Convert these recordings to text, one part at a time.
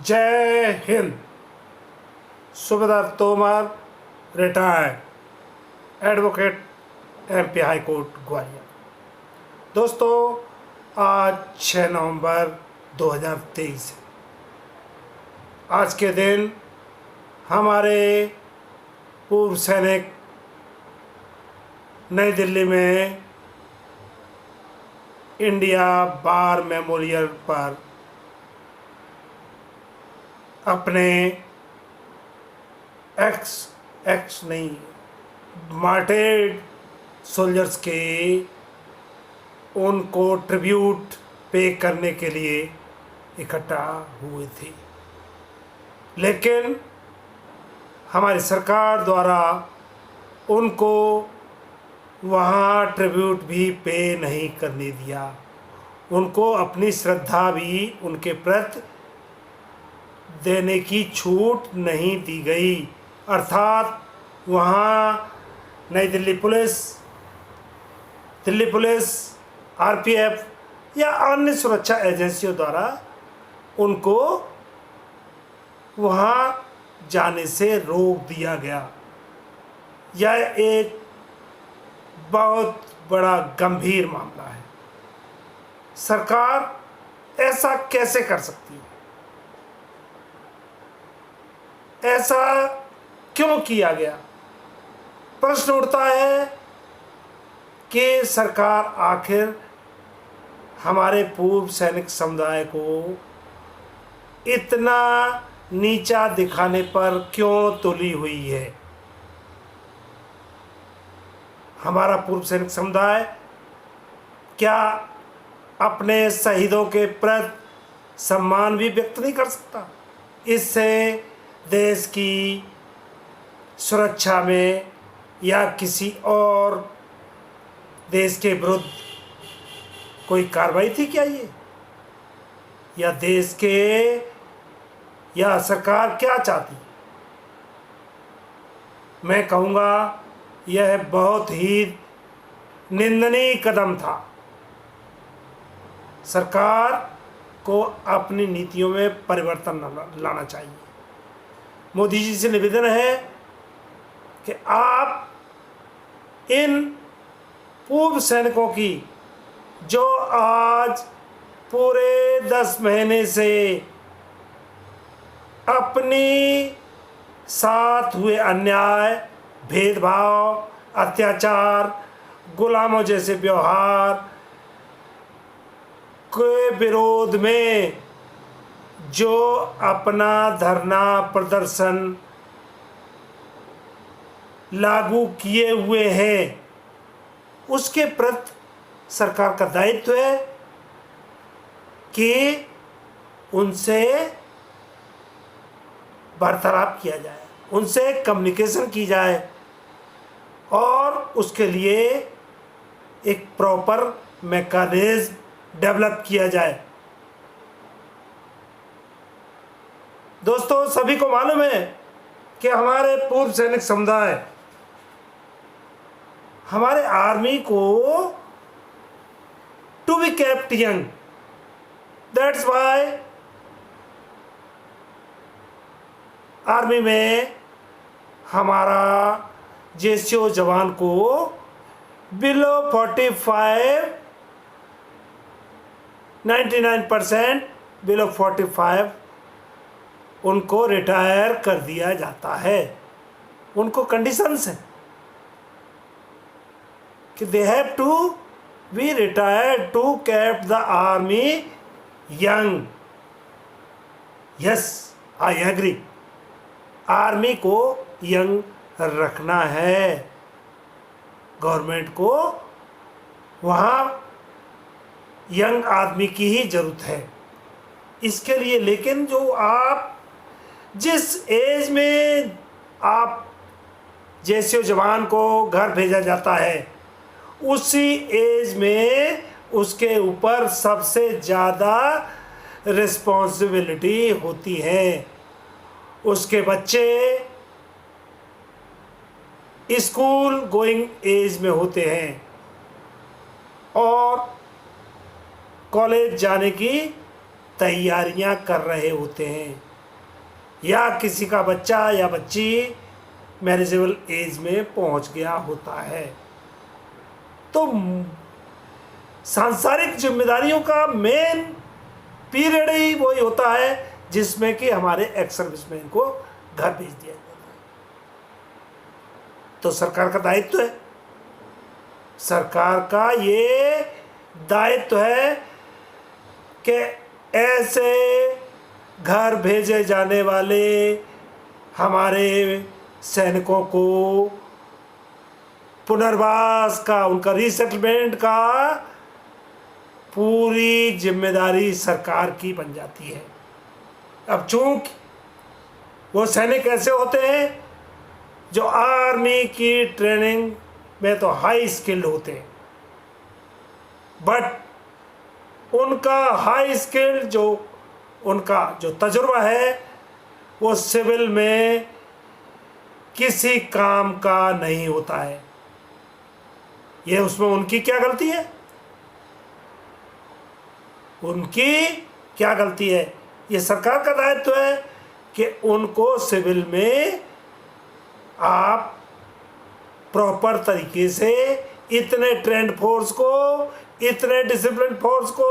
जय हिंद। Subedar Tomar, retired advocate, MP high court Gwalior. दोस्तों, आज 6 नवंबर 2023 है। आज के दिन हमारे पूर्व सैनिक नई दिल्ली में इंडिया बार मेमोरियल पर अपने मार्टेड सोल्जर्स के उनको ट्रिब्यूट पे करने के लिए इकट्ठा हुए थे, लेकिन हमारी सरकार द्वारा उनको वहाँ ट्रिब्यूट भी पे नहीं करने दिया। उनको अपनी श्रद्धा भी उनके प्रति देने की छूट नहीं दी गई। अर्थात वहाँ नई दिल्ली पुलिस, आरपीएफ या अन्य सुरक्षा एजेंसियों द्वारा उनको वहाँ जाने से रोक दिया गया। यह एक बहुत बड़ा गंभीर मामला है। सरकार ऐसा कैसे कर सकती है? ऐसा क्यों किया गया? प्रश्न उठता है कि सरकार आखिर हमारे पूर्व सैनिक समुदाय को इतना नीचा दिखाने पर क्यों तुली हुई है? हमारा पूर्व सैनिक समुदाय क्या अपने शहीदों के प्रति सम्मान भी व्यक्त नहीं कर सकता? इससे देश की सुरक्षा में या किसी और देश के विरुद्ध कोई कार्रवाई थी क्या ये? या देश के या सरकार क्या चाहती? मैं कहूँगा यह बहुत ही निंदनीय कदम था। सरकार को अपनी नीतियों में परिवर्तन लाना चाहिए। मोदी जी से निवेदन है कि आप इन पूर्व सैनिकों की जो आज पूरे 10 महीने से अपनी साथ हुए अन्याय, भेदभाव, अत्याचार, गुलामों जैसे व्यवहार के विरोध में जो अपना धरना प्रदर्शन लागू किए हुए हैं, उसके प्रति सरकार का दायित्व है कि उनसे वार्तालाप किया जाए, उनसे कम्युनिकेशन की जाए और उसके लिए एक प्रॉपर मैकेनिज्म डेवलप किया जाए। दोस्तों, सभी को मालूम है कि हमारे पूर्व सैनिक समुदाय हमारे आर्मी को to be kept young, that's why army में हमारा जेसीओ जवान को बिलो 45 99% बिलो 45 उनको रिटायर कर दिया जाता है। उनको कंडीशंस हैं कि they have to be retired to keep the army young. Yes, I agree. Army को यंग रखना है, गवर्नमेंट को वहाँ यंग आदमी की ही ज़रूरत है इसके लिए। लेकिन जो आप जिस एज में आप जैसे जवान को घर भेजा जाता है, उसी एज में उसके ऊपर सबसे ज़्यादा रिस्पॉन्सिबिलिटी होती है। उसके बच्चे स्कूल गोइंग एज में होते हैं और कॉलेज जाने की तैयारियां कर रहे होते हैं। या किसी का बच्चा या बच्ची मैरिजेबल एज में पहुंच गया होता है। तो सांसारिक जिम्मेदारियों का मेन पीरियड ही वही होता है जिसमें कि हमारे एक्स सर्विसमैन को घर भेज दिया जाता है। तो सरकार का दायित्व है, सरकार का ये दायित्व है कि ऐसे घर भेजे जाने वाले हमारे सैनिकों को पुनर्वास का, उनका रीसेटलमेंट का पूरी जिम्मेदारी सरकार की बन जाती है। अब चूंकि वो सैनिक ऐसे होते हैं जो आर्मी की ट्रेनिंग में तो हाई स्किल्ड होते हैं, बट उनका हाई स्किल्ड उनका जो तजुर्बा है वो सिविल में किसी काम का नहीं होता है। ये उसमें उनकी क्या गलती है? उनकी क्या गलती है? ये सरकार का दायित्व है कि उनको सिविल में आप प्रॉपर तरीके से इतने ट्रेंड फोर्स को, इतने डिसिप्लिन फोर्स को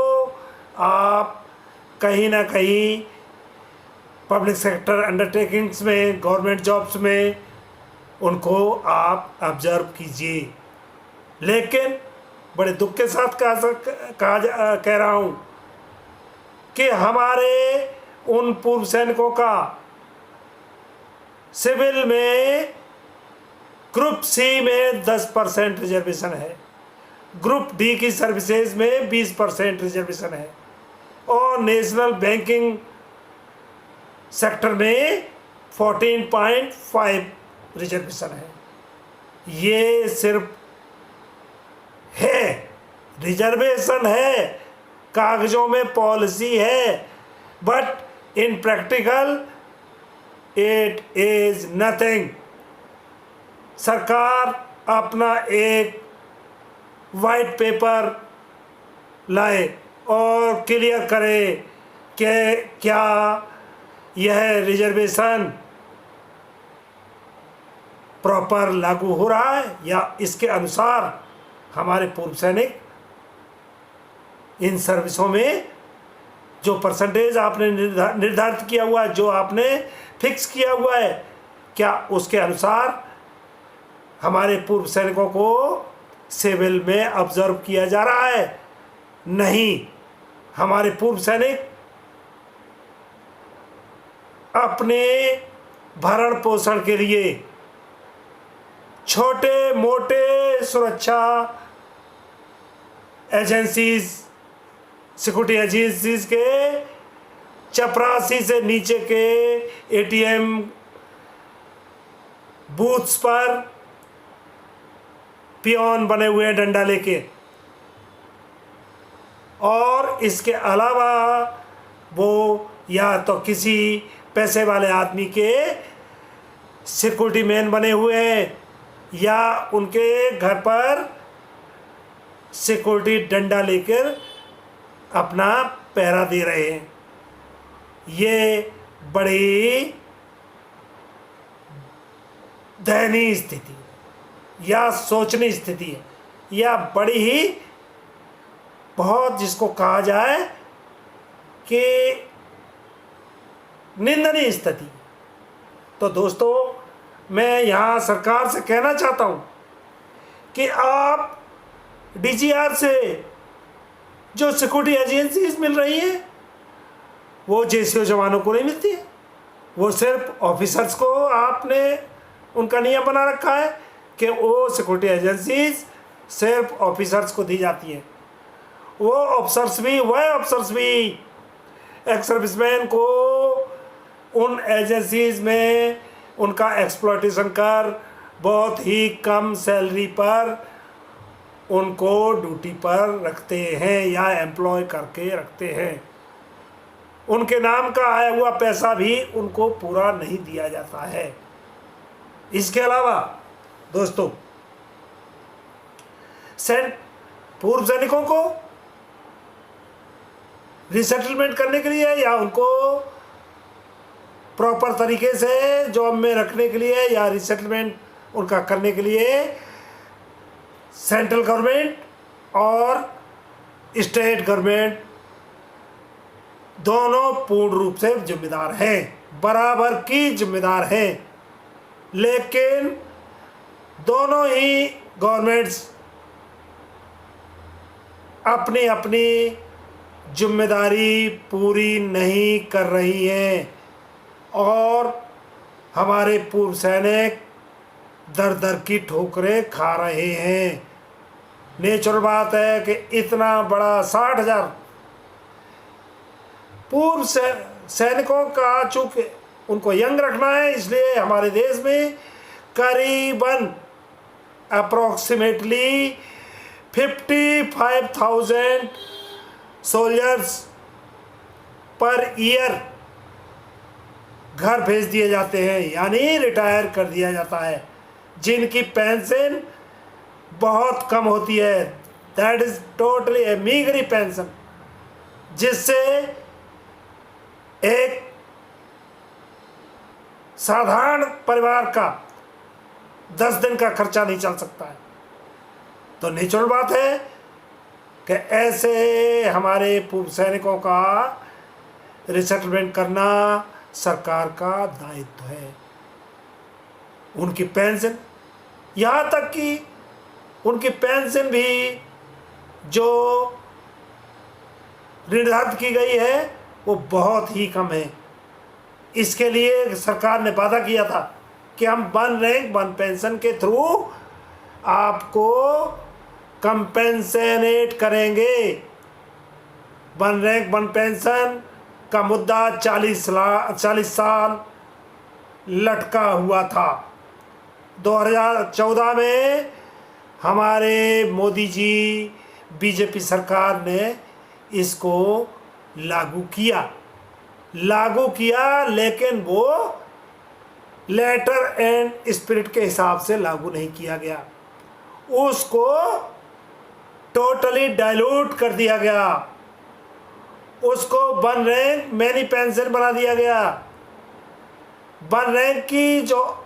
आप कहीं ना कहीं पब्लिक सेक्टर अंडरटेकिंग्स में, गवर्नमेंट जॉब्स में उनको आप ऑब्जर्व कीजिए। लेकिन बड़े दुख के साथ कह रहा हूँ कि हमारे उन पूर्व सैनिकों का सिविल में ग्रुप सी में 10% रिजर्वेशन है, ग्रुप डी की सर्विसेज में 20% रिजर्वेशन है और नेशनल बैंकिंग सेक्टर में 14.5 रिजर्वेशन है। ये सिर्फ है, रिजर्वेशन है, कागजों में पॉलिसी है, but in practical it is nothing. सरकार अपना एक वाइट पेपर लाए और क्लियर करे कि क्या यह रिजर्वेशन प्रॉपर लागू हो रहा है या इसके अनुसार हमारे पूर्व सैनिक इन सर्विसों में जो परसेंटेज आपने निर्धारित किया हुआ है, जो आपने फिक्स किया हुआ है, क्या उसके अनुसार हमारे पूर्व सैनिकों को सिविल में ऑब्जर्व किया जा रहा है? नहीं। हमारे पूर्व सैनिक अपने भरण पोषण के लिए छोटे मोटे सुरक्षा एजेंसीज, सिक्योरिटी एजेंसीज के चपरासी से नीचे के एटीएम बूथ्स पर पियोन बने हुए हैं डंडा लेके, और इसके अलावा वो या तो किसी पैसे वाले आदमी के सिक्योरिटी मैन बने हुए हैं या उनके घर पर सिक्योरिटी डंडा लेकर अपना पहरा दे रहे हैं। ये बड़ी दयनीय स्थिति या सोचनीय स्थिति है, या बड़ी ही बहुत जिसको कहा जाए कि निंदनीय स्थिति। तो दोस्तों, मैं यहाँ सरकार से कहना चाहता हूँ कि आप डीजीआर से जो सिक्योरिटी एजेंसीज मिल रही हैं वो जेसीओ जवानों को नहीं मिलती है। वो सिर्फ ऑफिसर्स को आपने उनका नियम बना रखा है कि वो सिक्योरिटी एजेंसीज सिर्फ ऑफिसर्स को दी जाती हैं। वो ऑफिसर्स भी एक्स सर्विसमैन को उन एजेंसीज में उनका एक्सप्लॉयटेशन कर बहुत ही कम सैलरी पर उनको ड्यूटी पर रखते हैं या एम्प्लॉय करके रखते हैं। उनके नाम का आया हुआ पैसा भी उनको पूरा नहीं दिया जाता है। इसके अलावा दोस्तों, पूर्व सैनिकों को रिसेटलमेंट करने के लिए या उनको प्रॉपर तरीके से जॉब में रखने के लिए या रिसेटलमेंट उनका करने के लिए सेंट्रल गवर्नमेंट और स्टेट गवर्नमेंट दोनों पूर्ण रूप से जिम्मेदार हैं, बराबर की जिम्मेदार हैं। लेकिन दोनों ही गवर्नमेंट्स अपनी अपनी जिम्मेदारी पूरी नहीं कर रही हैं और हमारे पूर्व सैनिक दर दर की ठोकरें खा रहे हैं। नेचुरल बात है कि इतना बड़ा 60,000 पूर्व सैनिकों का, चूंकि उनको यंग रखना है, इसलिए हमारे देश में करीबन अप्रॉक्सीमेटली 55,000 सोल्जर्स पर ईयर घर भेज दिए जाते हैं, यानी रिटायर कर दिया जाता है, जिनकी पेंशन बहुत कम होती है। That is totally a meagre pension, जिससे एक साधारण परिवार का 10 दिन का खर्चा नहीं चल सकता है। तो नेचुरल बात है कि ऐसे हमारे पूर्व सैनिकों का रिसेटलमेंट करना सरकार का दायित्व है। उनकी पेंशन, यहाँ तक कि उनकी पेंशन भी जो निर्धारित की गई है वो बहुत ही कम है। इसके लिए सरकार ने वादा किया था कि हम 1 रैंक 1 पेंशन के थ्रू आपको कंपेंसेट करेंगे। 1 रैंक 1 पेंशन का मुद्दा 40 साल लटका हुआ था। 2014 में हमारे मोदी जी बीजेपी सरकार ने इसको लागू किया, लेकिन वो लेटर एंड स्पिरिट के हिसाब से लागू नहीं किया गया। उसको टोटली डाइल्यूट कर दिया गया, उसको 1 रैंक मैनी पेंशन बना दिया गया। 1 रैंक की जो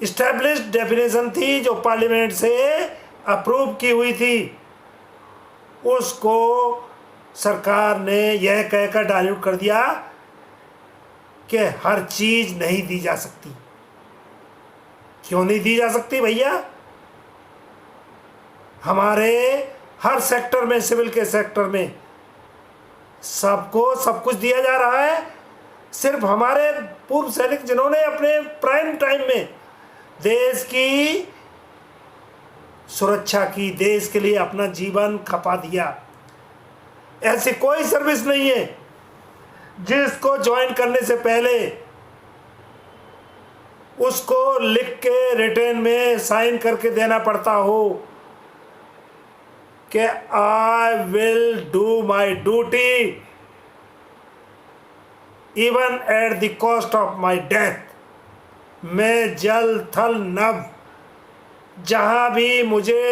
इस्टेब्लिश्ड डेफिनेशन थी, जो पार्लियामेंट से अप्रूव की हुई थी, उसको सरकार ने यह कहकर डाइल्यूट कर दिया कि हर चीज नहीं दी जा सकती। क्यों नहीं दी जा सकती भैया? हमारे हर सेक्टर में, सिविल के सेक्टर में सबको सब कुछ दिया जा रहा है। सिर्फ हमारे पूर्व सैनिक जिन्होंने अपने प्राइम टाइम में देश की सुरक्षा की, देश के लिए अपना जीवन खपा दिया, ऐसी कोई सर्विस नहीं है जिसको ज्वाइन करने से पहले उसको लिख के रिटर्न में साइन करके देना पड़ता हो कि I will do my duty even at the cost of my death. मैं जल थल नभ जहां भी मुझे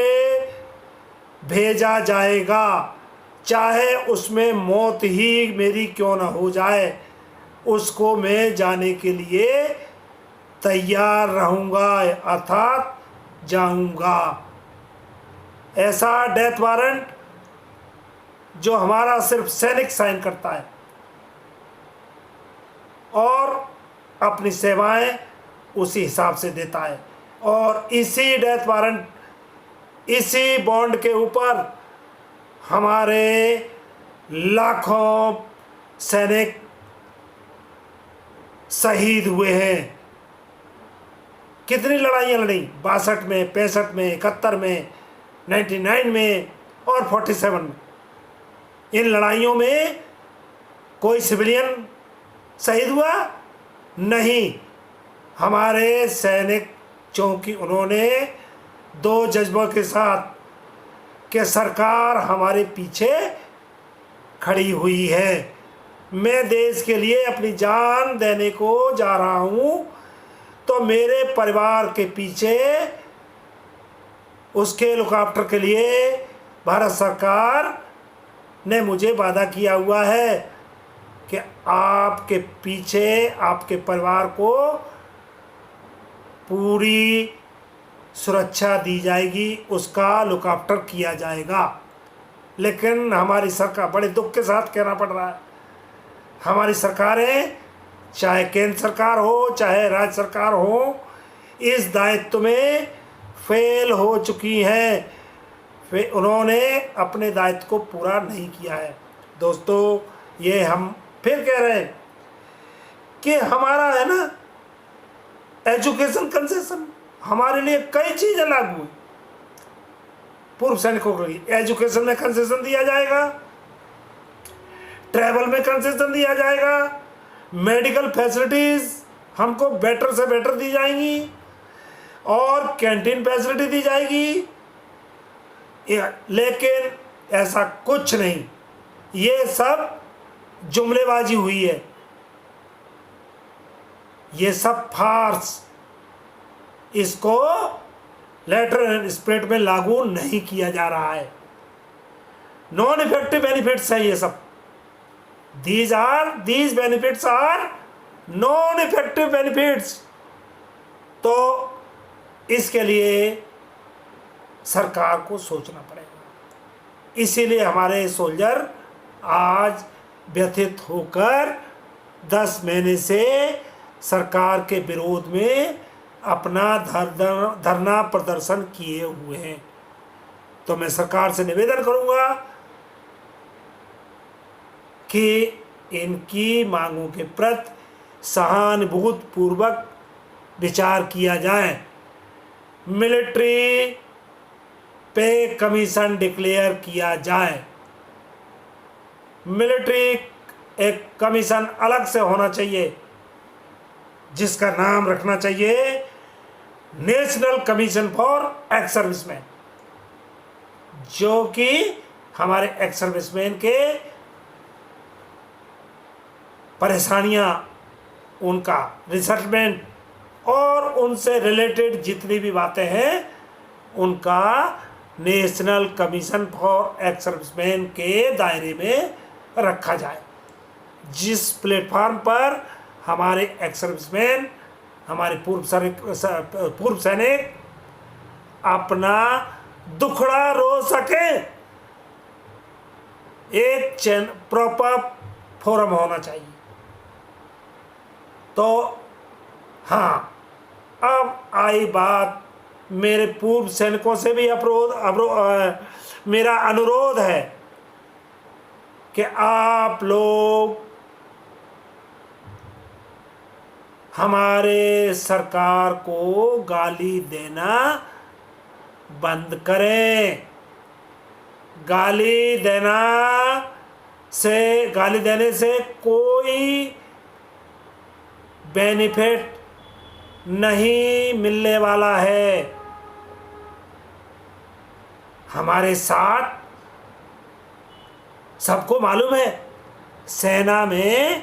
भेजा जाएगा, चाहे उसमें मौत ही मेरी क्यों ना हो जाए, उसको मैं जाने के लिए तैयार रहूँगा, अर्थात जाऊँगा। ऐसा डेथ वारंट जो हमारा सिर्फ सैनिक साइन करता है और अपनी सेवाएं उसी हिसाब से देता है। और इसी डेथ वारंट, इसी बॉन्ड के ऊपर हमारे लाखों सैनिक शहीद हुए हैं। कितनी लड़ाइयाँ लड़ी, 62 में, 65 में, 71 में, 99 में और 47 में। इन लड़ाइयों में कोई सिविलियन शहीद हुआ नहीं। हमारे सैनिक, चूँकि उन्होंने 2 जज्बों के साथ कि सरकार हमारे पीछे खड़ी हुई है, मैं देश के लिए अपनी जान देने को जा रहा हूँ, तो मेरे परिवार के पीछे उसके लुक आफ्टर के लिए भारत सरकार ने मुझे वादा किया हुआ है कि आपके पीछे आपके परिवार को पूरी सुरक्षा दी जाएगी, उसका लुक आफ्टर किया जाएगा। लेकिन हमारी सरकार, बड़े दुख के साथ कहना पड़ रहा है, हमारी सरकारें, चाहे केंद्र सरकार हो चाहे राज्य सरकार हो, इस दायित्व में फेल हो चुकी हैं। उन्होंने अपने दायित्व को पूरा नहीं किया है। दोस्तों, ये हम फिर कह रहे हैं कि हमारा है ना एजुकेशन कंसेशन, हमारे लिए कई चीज़ें लागू हुई। पूर्व सैनिकों को एजुकेशन में कंसेशन दिया जाएगा, ट्रैवल में कंसेशन दिया जाएगा, मेडिकल फैसिलिटीज़ हमको बेटर से बेटर दी जाएंगी और कैंटीन फैसिलिटी दी जाएगी। लेकिन ऐसा कुछ नहीं, ये सब जुमलेबाजी हुई है, ये सब फार्स। इसको लेटर एंड स्पिरिट में लागू नहीं किया जा रहा है। नॉन इफेक्टिव बेनिफिट्स है ये सब। these benefits are non effective benefits. तो इसके लिए सरकार को सोचना पड़ेगा। इसीलिए हमारे सोल्जर आज व्यथित होकर 10 महीने से सरकार के विरोध में अपना धरना प्रदर्शन किए हुए हैं। तो मैं सरकार से निवेदन करूंगा कि इनकी मांगों के प्रति सहानुभूतिपूर्वक विचार किया जाए। मिलिट्री पे कमीशन डिक्लेयर किया जाए। मिलिट्री एक कमीशन अलग से होना चाहिए, जिसका नाम रखना चाहिए national commission for ex serviceman, जो कि हमारे एक्स सर्विसमैन के परेशानियां, उनका रिसेटलमेंट और उनसे रिलेटेड जितनी भी बातें हैं, उनका national commission for ex serviceman के दायरे में रखा जाए। जिस प्लेटफार्म पर हमारे एक्स सर्विसमैन, हमारे पूर्व सैनिक अपना दुखड़ा रो सके, एक प्रॉपर फोरम होना चाहिए। तो हाँ, अब आई बात मेरे पूर्व सैनिकों से भी मेरा अनुरोध है कि आप लोग हमारे सरकार को गाली देना बंद करें। गाली देने से कोई बेनिफिट नहीं मिलने वाला है। हमारे साथ सबको मालूम है, सेना में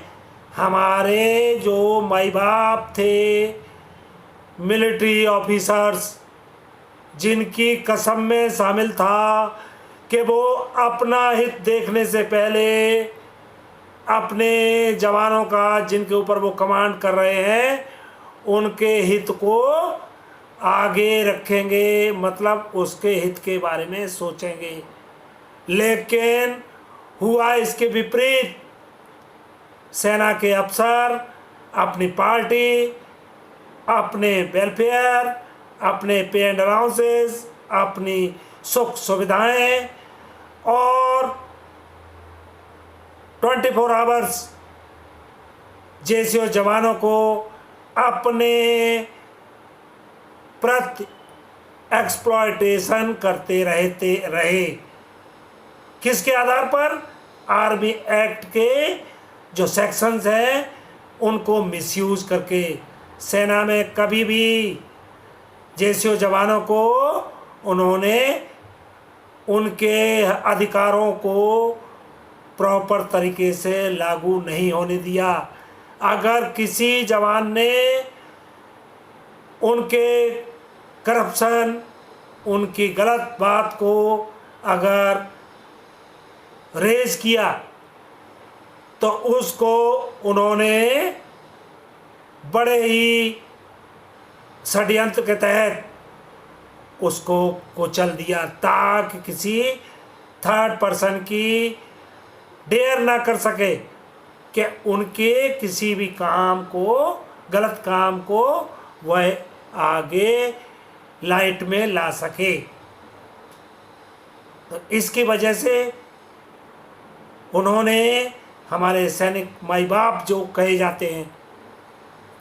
हमारे जो माई बाप थे, मिलिट्री ऑफिसर्स, जिनकी कसम में शामिल था कि वो अपना हित देखने से पहले अपने जवानों का, जिनके ऊपर वो कमांड कर रहे हैं, उनके हित को आगे रखेंगे, मतलब उसके हित के बारे में सोचेंगे। लेकिन हुआ इसके विपरीत। सेना के अफसर अपनी पार्टी, अपने वेलफेयर, अपने पे एंड अलाउंसेस, अपनी सुख सुविधाएं और 24 आवर्स जेसीओ जवानों को अपने प्रति एक्सप्लॉयटेशन करते रहे। किसके आधार पर? आर्मी एक्ट के जो सेक्शंस हैं उनको मिसयूज करके। सेना में कभी भी जेसीओ जवानों को उन्होंने उनके अधिकारों को प्रॉपर तरीके से लागू नहीं होने दिया। अगर किसी जवान ने उनके करप्शन, उनकी गलत बात को अगर रेज किया तो उसको उन्होंने बड़े ही षड्यंत्र के तहत उसको कुचल दिया, ताकि किसी थर्ड पर्सन की डेयर ना कर सके कि उनके किसी भी काम को, गलत काम को वह आगे लाइट में ला सके। तो इसकी वजह से उन्होंने हमारे सैनिक माई बाप जो कहे जाते हैं,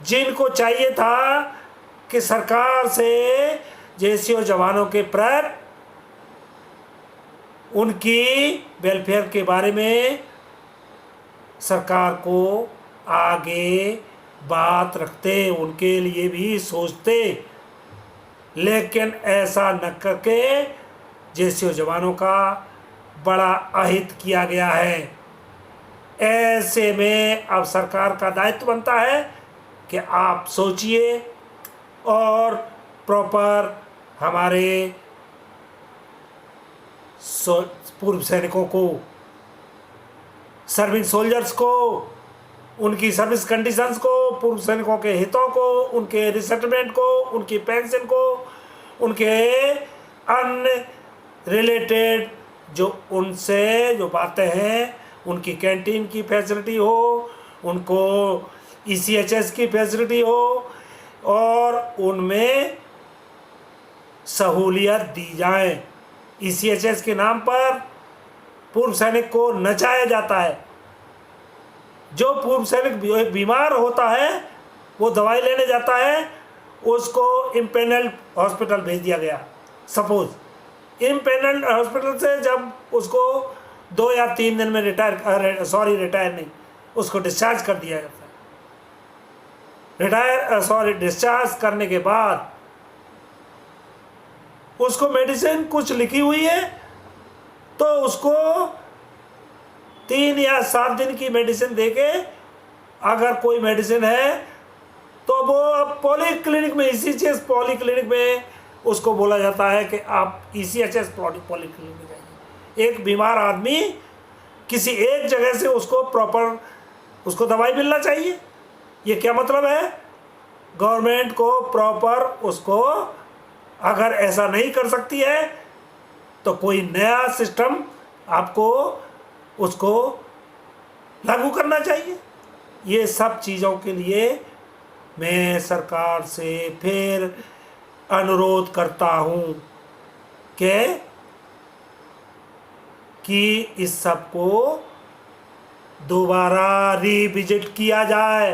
जिनको चाहिए था कि सरकार से जेसीओ जवानों के प्रति उनकी वेलफेयर के बारे में सरकार को आगे बात रखते, उनके लिए भी सोचते, लेकिन ऐसा न करके जेसीओ जवानों का बड़ा अहित किया गया है। ऐसे में अब सरकार का दायित्व बनता है कि आप सोचिए और प्रॉपर हमारे पूर्व सैनिकों को, सर्विंग सोल्जर्स को, उनकी सर्विस कंडीशंस को, पूर्व सैनिकों के हितों को, उनके रिसेटलमेंट को, उनकी पेंशन को, उनके अन्य रिलेटेड जो उनसे जो बातें हैं, उनकी कैंटीन की फैसिलिटी हो, उनको ECHS की फैसिलिटी हो और उनमें सहूलियत दी जाए। ECHS के नाम पर पूर्व सैनिक को नचाया जाता है। जो पूर्व सैनिक बीमार होता है, वो दवाई लेने जाता है, उसको इम्पेनल्ड हॉस्पिटल भेज दिया गया। सपोज इम्पेनल्ड हॉस्पिटल से जब उसको 2 या 3 दिन में रिटायर नहीं, उसको डिस्चार्ज कर दिया जाता है। डिस्चार्ज करने के बाद उसको मेडिसिन कुछ लिखी हुई है, तो उसको 3 या 7 दिन की मेडिसिन देके, अगर कोई मेडिसिन है तो वो अब पॉलीक्लिनिक में, ECHS पॉलीक्लिनिक में उसको बोला जाता है कि आप ECHS पॉलीक्लिनिक में जाइए। एक बीमार आदमी किसी एक जगह से उसको प्रॉपर उसको दवाई मिलना चाहिए। ये क्या मतलब है? गवर्नमेंट को प्रॉपर उसको अगर ऐसा नहीं कर सकती है तो कोई नया सिस्टम आपको उसको लागू करना चाहिए। ये सब चीज़ों के लिए मैं सरकार से फिर अनुरोध करता हूँ कि इस सब को दोबारा रिविजिट किया जाए।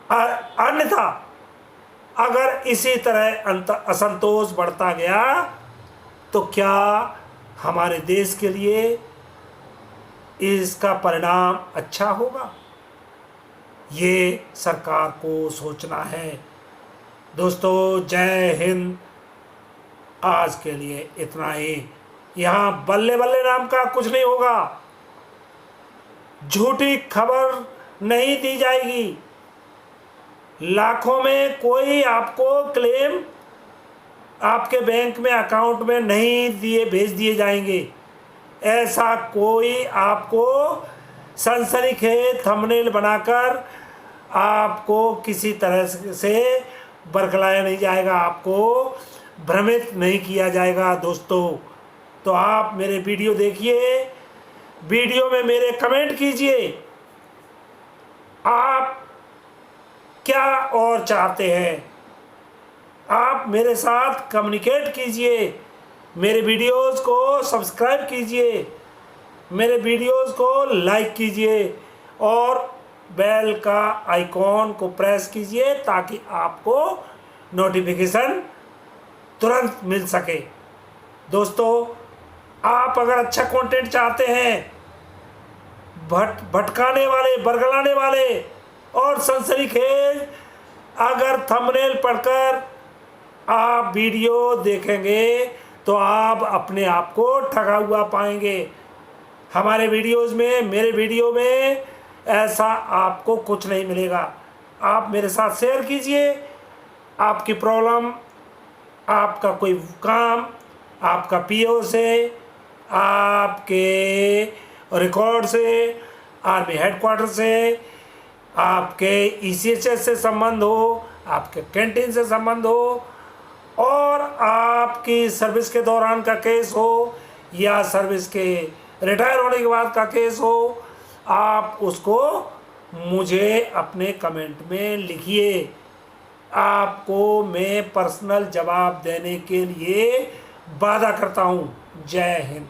अन्यथा अगर इसी तरह असंतोष बढ़ता गया तो क्या हमारे देश के लिए इसका परिणाम अच्छा होगा? ये सरकार को सोचना है। दोस्तों, जय हिंद। आज के लिए इतना ही। यहाँ बल्ले बल्ले नाम का कुछ नहीं होगा। झूठी खबर नहीं दी जाएगी। लाखों में कोई आपको क्लेम आपके बैंक में अकाउंट में नहीं भेज दिए जाएंगे। ऐसा कोई आपको सनसनीखेज थंबनेल बनाकर आपको किसी तरह से बरगलाया नहीं जाएगा, आपको भ्रमित नहीं किया जाएगा। दोस्तों, तो आप मेरे वीडियो देखिए, वीडियो में मेरे कमेंट कीजिए, आप क्या और चाहते हैं। आप मेरे साथ कम्युनिकेट कीजिए, मेरे वीडियोस को सब्सक्राइब कीजिए, मेरे वीडियोस को लाइक कीजिए और बेल का आइकॉन को प्रेस कीजिए ताकि आपको नोटिफिकेशन तुरंत मिल सके। दोस्तों, आप अगर अच्छा कंटेंट चाहते हैं, भटकाने वाले, बरगलाने वाले और सनसनीखेज अगर थंबनेल पढ़कर आप वीडियो देखेंगे तो आप अपने आप को ठगा हुआ पाएंगे। हमारे वीडियोस में, मेरे वीडियो में ऐसा आपको कुछ नहीं मिलेगा। आप मेरे साथ शेयर कीजिए आपकी प्रॉब्लम, आपका कोई काम, आपका PO से, आपके रिकॉर्ड से, आर्मी हेडक्वार्टर से, आपके ईसीएचएस से संबंध हो, आपके कैंटीन से संबंध हो, और आपकी सर्विस के दौरान का केस हो या सर्विस के रिटायर होने के बाद का केस हो, आप उसको मुझे अपने कमेंट में लिखिए। आपको मैं पर्सनल जवाब देने के लिए वादा करता हूँ। जय हिंद।